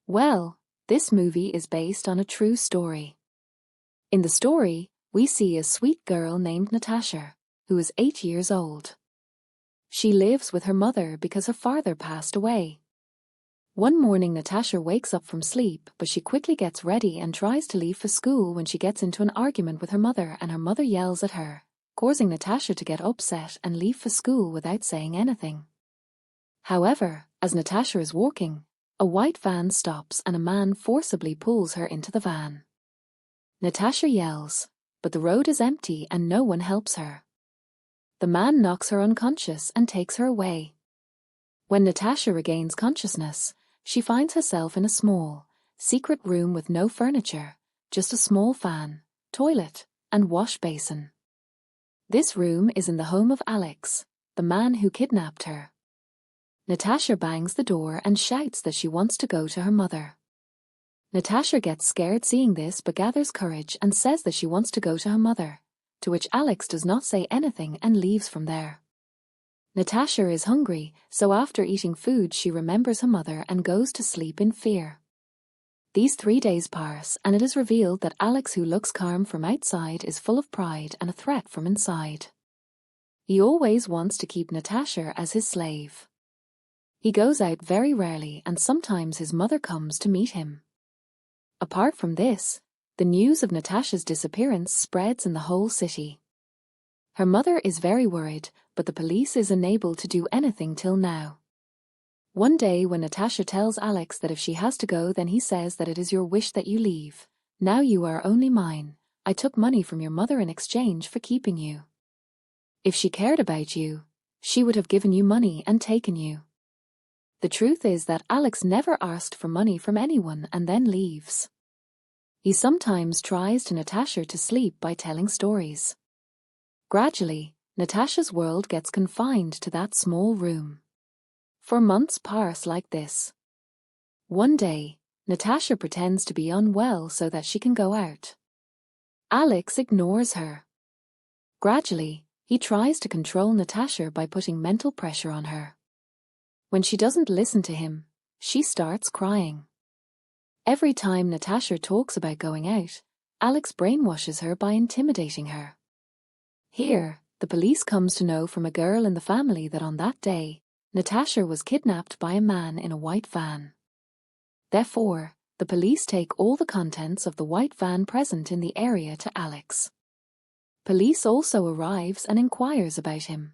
Well, this movie is based on a true story. In the story, we see a sweet girl named Natasha, who is 8 years old. She lives with her mother because her father passed away. One morning Natasha wakes up from sleep, but she quickly gets ready and tries to leave for school when she gets into an argument with her mother, and her mother yells at her, causing Natasha to get upset and leave for school without saying anything. However, as Natasha is walking, a white van stops and a man forcibly pulls her into the van. Natasha yells, but the road is empty and no one helps her. The man knocks her unconscious and takes her away. When Natasha regains consciousness, she finds herself in a small, secret room with no furniture, just a small fan, toilet, and wash basin. This room is in the home of Alex, the man who kidnapped her. Natasha bangs the door and shouts that she wants to go to her mother. Natasha gets scared seeing this but gathers courage and says that she wants to go to her mother, to which Alex does not say anything and leaves from there. Natasha is hungry, so after eating food she remembers her mother and goes to sleep in fear. These 3 days pass and it is revealed that Alex, who looks calm from outside, is full of pride and a threat from inside. He always wants to keep Natasha as his slave. He goes out very rarely and sometimes his mother comes to meet him. Apart from this, the news of Natasha's disappearance spreads in the whole city. Her mother is very worried, but the police is unable to do anything till now. One day when Natasha tells Alex that if she has to go, then he says that it is your wish that you leave. Now you are only mine. I took money from your mother in exchange for keeping you. If she cared about you, she would have given you money and taken you. The truth is that Alex never asked for money from anyone and then leaves. He sometimes tries to Natasha to sleep by telling stories. Gradually, Natasha's world gets confined to that small room. For months pass like this. One day, Natasha pretends to be unwell so that she can go out. Alex ignores her. Gradually, he tries to control Natasha by putting mental pressure on her. When she doesn't listen to him, she starts crying. Every time Natasha talks about going out, Alex brainwashes her by intimidating her. Here, the police comes to know from a girl in the family that on that day, Natasha was kidnapped by a man in a white van. Therefore, the police take all the contents of the white van present in the area to Alex. Police also arrives and inquires about him.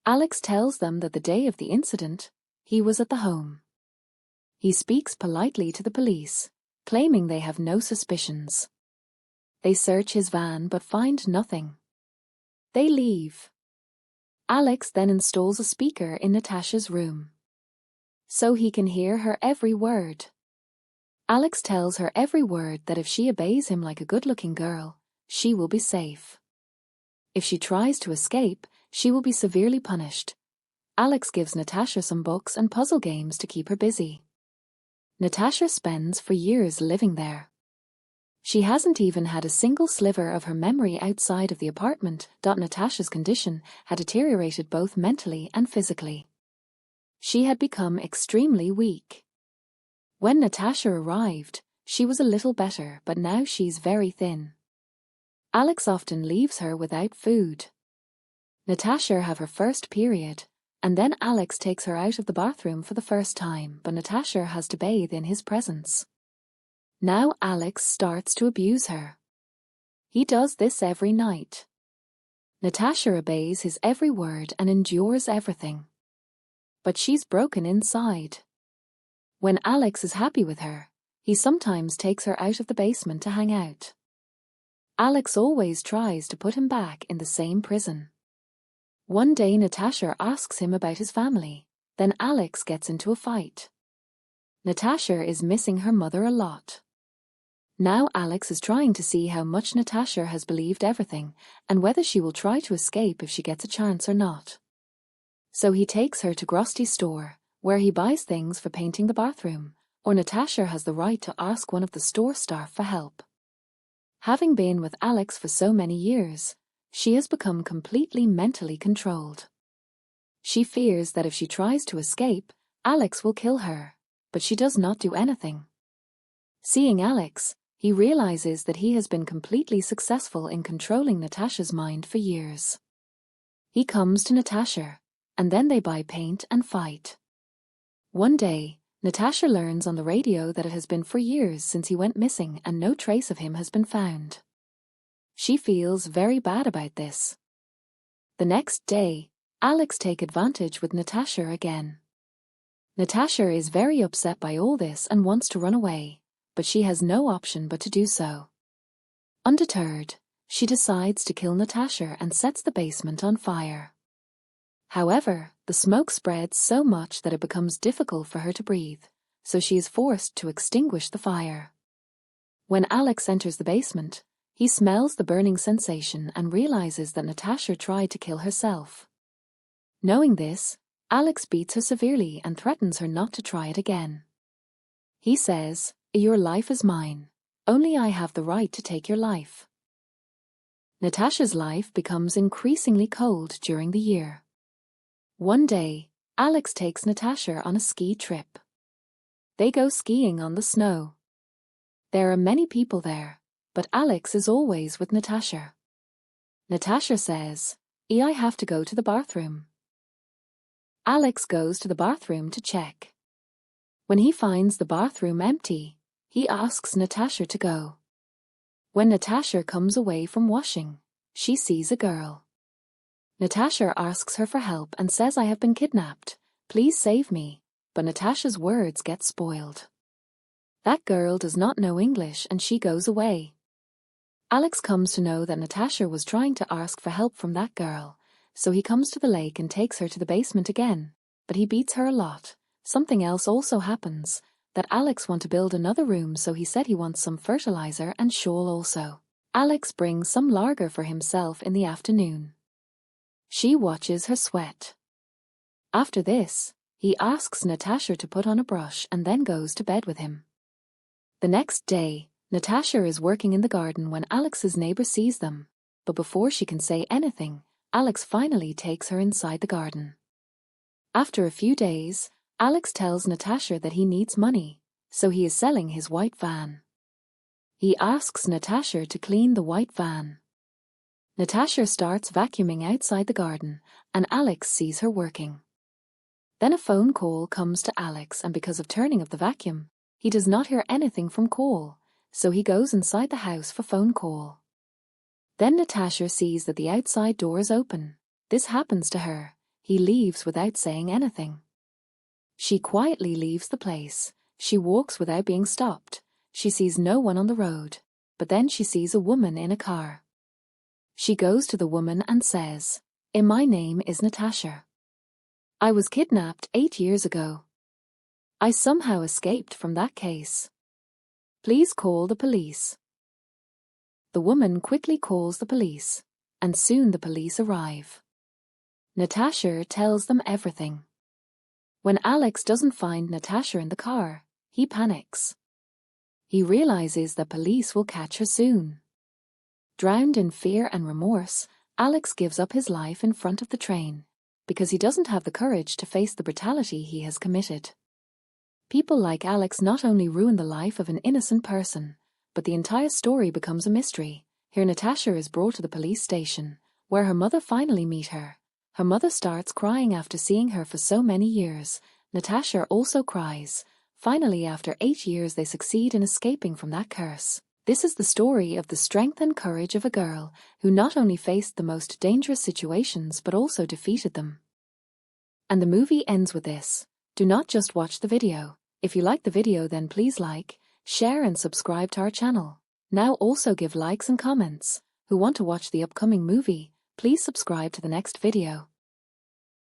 Alex tells them that the day of the incident, he was at the home. He speaks politely to the police, claiming they have no suspicions. They search his van but find nothing. They leave. Alex then installs a speaker in Natasha's room, so he can hear her every word. Alex tells her every word that if she obeys him like a good-looking girl, she will be safe. If she tries to escape, she will be severely punished. Alex gives Natasha some books and puzzle games to keep her busy. Natasha spends for years living there. She hasn't even had a single sliver of her memory outside of the apartment. Natasha's condition had deteriorated both mentally and physically. She had become extremely weak. When Natasha arrived, she was a little better, but now she's very thin. Alex often leaves her without food. Natasha have her first period, and then Alex takes her out of the bathroom for the first time, but Natasha has to bathe in his presence. Now Alex starts to abuse her. He does this every night. Natasha obeys his every word and endures everything. But she's broken inside. When Alex is happy with her, he sometimes takes her out of the basement to hang out. Alex always tries to put him back in the same prison. One day Natasha asks him about his family, then Alex gets into a fight. Natasha is missing her mother a lot. Now Alex is trying to see how much Natasha has believed everything and whether she will try to escape if she gets a chance or not. So he takes her to Grosty's store, where he buys things for painting the bathroom, or Natasha has the right to ask one of the store staff for help. Having been with Alex for so many years, she has become completely mentally controlled. She fears that if she tries to escape, Alex will kill her, but she does not do anything. Seeing Alex, he realizes that he has been completely successful in controlling Natasha's mind for years. He comes to Natasha, and then they buy paint and fight. One day, Natasha learns on the radio that it has been for years since he went missing and no trace of him has been found. She feels very bad about this. The next day, Alex takes advantage with Natasha again. Natasha is very upset by all this and wants to run away, but she has no option but to do so. Undeterred, she decides to kill Natasha and sets the basement on fire. However, the smoke spreads so much that it becomes difficult for her to breathe, so she is forced to extinguish the fire. When Alex enters the basement, he smells the burning sensation and realizes that Natasha tried to kill herself. Knowing this, Alex beats her severely and threatens her not to try it again. He says, "Your life is mine. Only I have the right to take your life." Natasha's life becomes increasingly cold during the year. One day, Alex takes Natasha on a ski trip. They go skiing on the snow. There are many people there, but Alex is always with Natasha. Natasha says, "I have to go to the bathroom." Alex goes to the bathroom to check. When he finds the bathroom empty, he asks Natasha to go. When Natasha comes away from washing, she sees a girl. Natasha asks her for help and says, "I have been kidnapped. Please save me," but Natasha's words get spoiled. That girl does not know English and she goes away. Alex comes to know that Natasha was trying to ask for help from that girl, so he comes to the lake and takes her to the basement again, but he beats her a lot. Something else also happens, that Alex wants to build another room, so he said he wants some fertilizer and shawl also. Alex brings some lager for himself in the afternoon. She watches her sweat. After this, he asks Natasha to put on a brush and then goes to bed with him. The next day, Natasha is working in the garden when Alex's neighbor sees them, but before she can say anything, Alex finally takes her inside the garden. After a few days, Alex tells Natasha that he needs money, so he is selling his white van. He asks Natasha to clean the white van. Natasha starts vacuuming outside the garden, and Alex sees her working. Then a phone call comes to Alex, and because of turning of the vacuum, he does not hear anything from call, so he goes inside the house for phone call. Then Natasha sees that the outside door is open. This happens to her. He leaves without saying anything. She quietly leaves the place. She walks without being stopped. She sees no one on the road, but then she sees a woman in a car. She goes to the woman and says, My name is Natasha. I was kidnapped 8 years ago. I somehow escaped from that case. Please call the police." The woman quickly calls the police, and soon the police arrive. Natasha tells them everything. When Alex doesn't find Natasha in the car, he panics. He realizes that police will catch her soon. Drowned in fear and remorse, Alex gives up his life in front of the train, because he doesn't have the courage to face the brutality he has committed. People like Alex not only ruin the life of an innocent person, but the entire story becomes a mystery. Here Natasha is brought to the police station, where her mother finally meet her. Her mother starts crying after seeing her for so many years. Natasha also cries. Finally, after 8 years, they succeed in escaping from that curse. This is the story of the strength and courage of a girl who not only faced the most dangerous situations but also defeated them. And the movie ends with this. Do not just watch the video. If you like the video, then please like, share and subscribe to our channel. Now also give likes and comments. Who want to watch the upcoming movie, please subscribe to the next video.